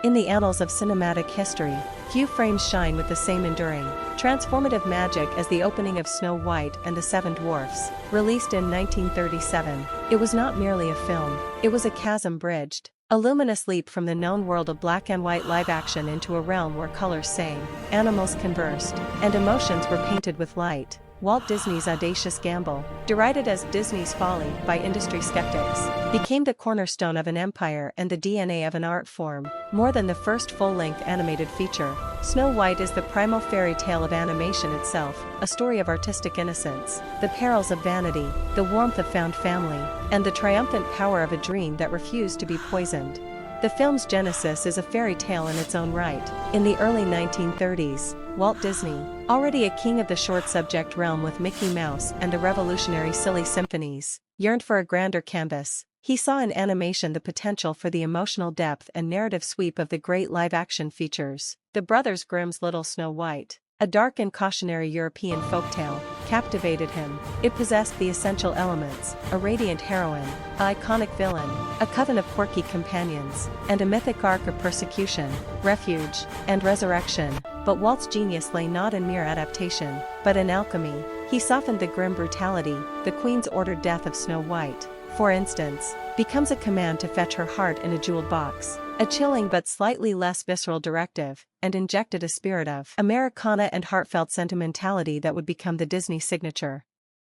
In the annals of cinematic history, few frames shine with the same enduring, transformative magic as the opening of Snow White and the Seven Dwarfs, released in 1937. It was not merely a film, it was a chasm bridged, a luminous leap from the known world of black and white live action into a realm where colors sang, animals conversed, and emotions were painted with light. Walt Disney's audacious gamble, derided as Disney's folly by industry skeptics, became the cornerstone of an empire and the DNA of an art form. More than the first full-length animated feature, Snow White is the primal fairy tale of animation itself, a story of artistic innocence, the perils of vanity, the warmth of found family, and the triumphant power of a dream that refused to be poisoned. The film's genesis is a fairy tale in its own right. In the early 1930s, Walt Disney, already a king of the short subject realm with Mickey Mouse and the revolutionary Silly Symphonies, yearned for a grander canvas. He saw in animation the potential for the emotional depth and narrative sweep of the great live-action features. The Brothers Grimm's Little Snow White, a dark and cautionary European folktale, captivated him. It possessed the essential elements: a radiant heroine, an iconic villain, a coven of quirky companions, and a mythic arc of persecution, refuge, and resurrection. But Walt's genius lay not in mere adaptation, but in alchemy. He softened the grim brutality. The Queen's ordered death of Snow White, for instance, becomes a command to fetch her heart in a jeweled box, a chilling but slightly less visceral directive, and injected a spirit of Americana and heartfelt sentimentality that would become the Disney signature.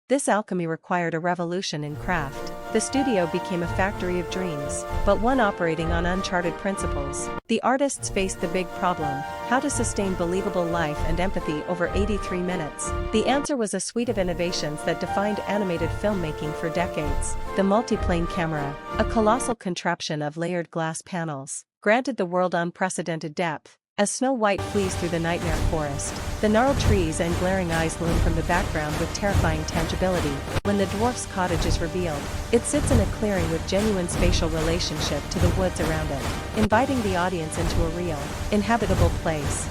This alchemy required a revolution in craft. The studio became a factory of dreams, but one operating on uncharted principles. The artists faced the big problem: how to sustain believable life and empathy over 83 minutes. The answer was a suite of innovations that defined animated filmmaking for decades. The multiplane camera, a colossal contraption of layered glass panels, granted the world unprecedented depth. As Snow White flees through the nightmare forest, the gnarled trees and glaring eyes loom from the background with terrifying tangibility. When the dwarf's cottage is revealed, it sits in a clearing with genuine spatial relationship to the woods around it, inviting the audience into a real, inhabitable place.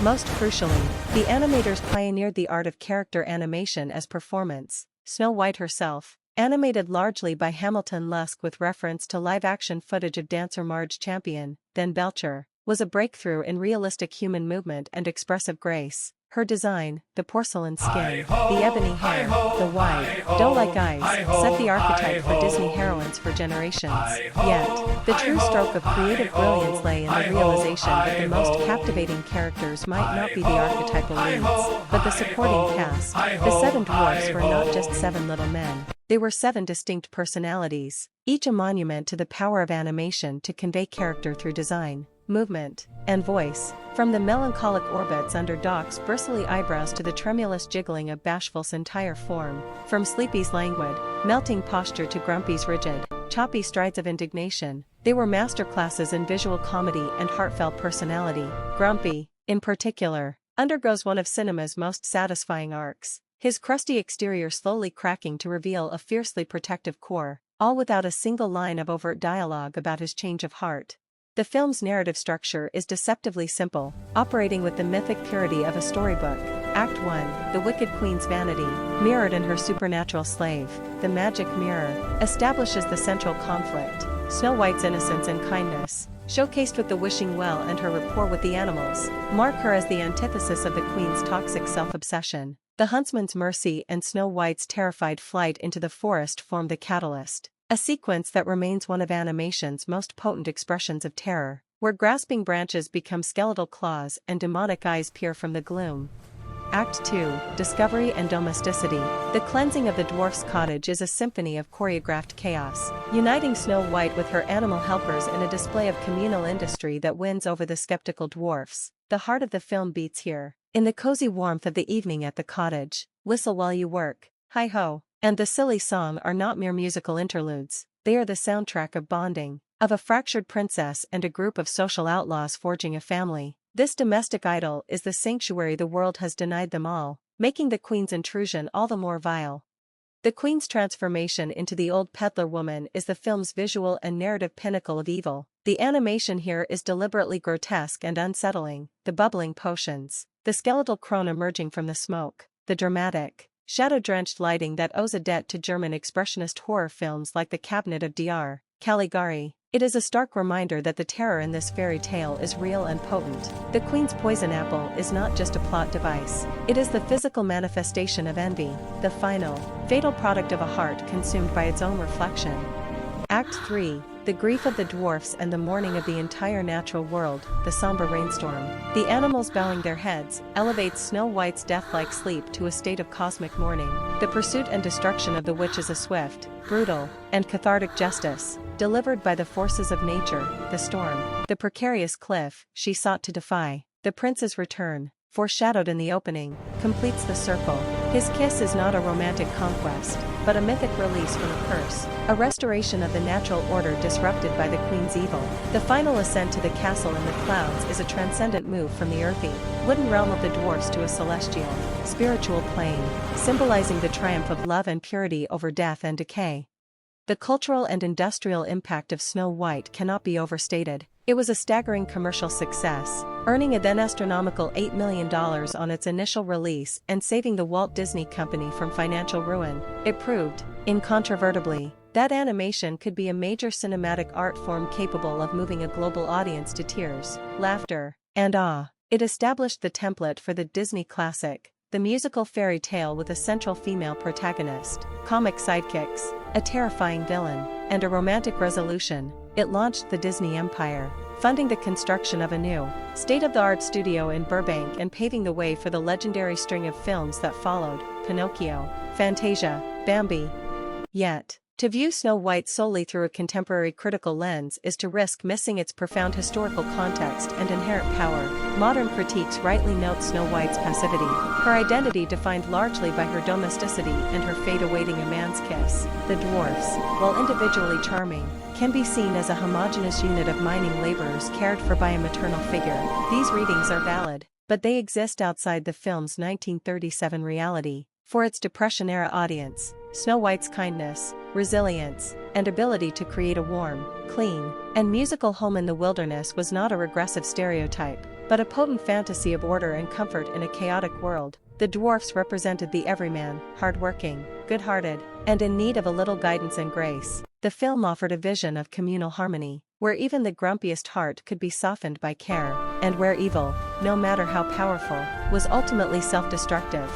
Most crucially, the animators pioneered the art of character animation as performance. Snow White herself, animated largely by Hamilton Luske with reference to live-action footage of dancer Marge Champion, then Belcher, was a breakthrough in realistic human movement and expressive grace. Her design, the porcelain skin, the ebony hair, the wide, doe-like eyes, set the archetype for Disney heroines for generations. Yet, the true stroke of creative brilliance lay in the realization that the most captivating characters might not be the archetypal leads, but the supporting cast. The Seven Dwarfs were not just seven little men. They were seven distinct personalities, each a monument to the power of animation to convey character through design, movement, and voice. From the melancholic orbits under Doc's bristly eyebrows to the tremulous jiggling of Bashful's entire form, from Sleepy's languid, melting posture to Grumpy's rigid, choppy strides of indignation, they were masterclasses in visual comedy and heartfelt personality. Grumpy, in particular, undergoes one of cinema's most satisfying arcs, his crusty exterior slowly cracking to reveal a fiercely protective core, all without a single line of overt dialogue about his change of heart. The film's narrative structure is deceptively simple, operating with the mythic purity of a storybook. Act 1, the Wicked Queen's vanity, mirrored in her supernatural slave, the magic mirror, establishes the central conflict. Snow White's innocence and kindness, showcased with the wishing well and her rapport with the animals, mark her as the antithesis of the Queen's toxic self-obsession. The huntsman's mercy and Snow White's terrified flight into the forest form the catalyst. A sequence that remains one of animation's most potent expressions of terror, where grasping branches become skeletal claws and demonic eyes peer from the gloom. Act 2, Discovery and Domesticity. The cleansing of the dwarf's cottage is a symphony of choreographed chaos, uniting Snow White with her animal helpers in a display of communal industry that wins over the skeptical dwarfs. The heart of the film beats here, in the cozy warmth of the evening at the cottage. Whistle while you work, hi-ho, and the silly song are not mere musical interludes, they are the soundtrack of bonding, of a fractured princess and a group of social outlaws forging a family. This domestic idol is the sanctuary the world has denied them all, making the Queen's intrusion all the more vile. The Queen's transformation into the old peddler woman is the film's visual and narrative pinnacle of evil. The animation here is deliberately grotesque and unsettling, the bubbling potions, the skeletal crone emerging from the smoke, the dramatic, shadow-drenched lighting that owes a debt to German expressionist horror films like The Cabinet of Dr. Caligari. It is a stark reminder that the terror in this fairy tale is real and potent. The queen's poison apple is not just a plot device. It is the physical manifestation of envy, the final, fatal product of a heart consumed by its own reflection. Act 3. The grief of the dwarfs and the mourning of the entire natural world, the somber rainstorm. The animals bowing their heads elevates Snow White's death-like sleep to a state of cosmic mourning. The pursuit and destruction of the witch is a swift, brutal, and cathartic justice, delivered by the forces of nature, the storm, the precarious cliff she sought to defy. The prince's return, foreshadowed in the opening, completes the circle. His kiss is not a romantic conquest, but a mythic release from a curse, a restoration of the natural order disrupted by the queen's evil. The final ascent to the castle in the clouds is a transcendent move from the earthy, wooden realm of the dwarfs to a celestial, spiritual plane, symbolizing the triumph of love and purity over death and decay. The cultural and industrial impact of Snow White cannot be overstated. It was a staggering commercial success, earning a then astronomical $8 million on its initial release and saving the Walt Disney Company from financial ruin. It proved, incontrovertibly, that animation could be a major cinematic art form capable of moving a global audience to tears, laughter, and awe. It established the template for the Disney classic, the musical fairy tale with a central female protagonist, comic sidekicks, a terrifying villain, and a romantic resolution. It launched the Disney empire, funding the construction of a new, state-of-the-art studio in Burbank and paving the way for the legendary string of films that followed: Pinocchio, Fantasia, Bambi. Yet, to view Snow White solely through a contemporary critical lens is to risk missing its profound historical context and inherent power. Modern critiques rightly note Snow White's passivity, her identity defined largely by her domesticity and her fate awaiting a man's kiss. The dwarfs, while individually charming, can be seen as a homogeneous unit of mining laborers cared for by a maternal figure. These readings are valid, but they exist outside the film's 1937 reality. For its Depression-era audience, Snow White's kindness, resilience, and ability to create a warm, clean, and musical home in the wilderness was not a regressive stereotype, but a potent fantasy of order and comfort in a chaotic world. The dwarfs represented the everyman, hardworking, good-hearted, and in need of a little guidance and grace. The film offered a vision of communal harmony, where even the grumpiest heart could be softened by care, and where evil, no matter how powerful, was ultimately self-destructive.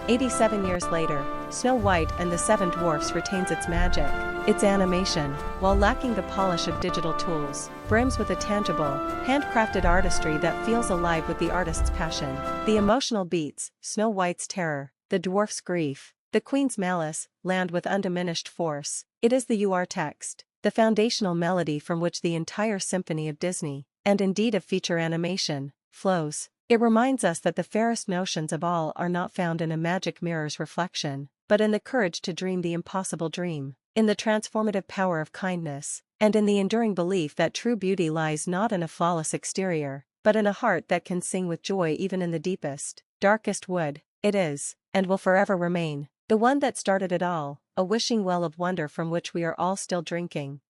87 years later, Snow White and the Seven Dwarfs retains its magic. Its animation, while lacking the polish of digital tools, brims with a tangible, handcrafted artistry that feels alive with the artist's passion. The emotional beats, Snow White's terror, the dwarf's grief, the queen's malice, land with undiminished force. It is the UR text, the foundational melody from which the entire symphony of Disney, and indeed of feature animation, flows. It reminds us that the fairest notions of all are not found in a magic mirror's reflection, but in the courage to dream the impossible dream, in the transformative power of kindness, and in the enduring belief that true beauty lies not in a flawless exterior, but in a heart that can sing with joy even in the deepest, darkest wood. It is, and will forever remain, the one that started it all, a wishing well of wonder from which we are all still drinking.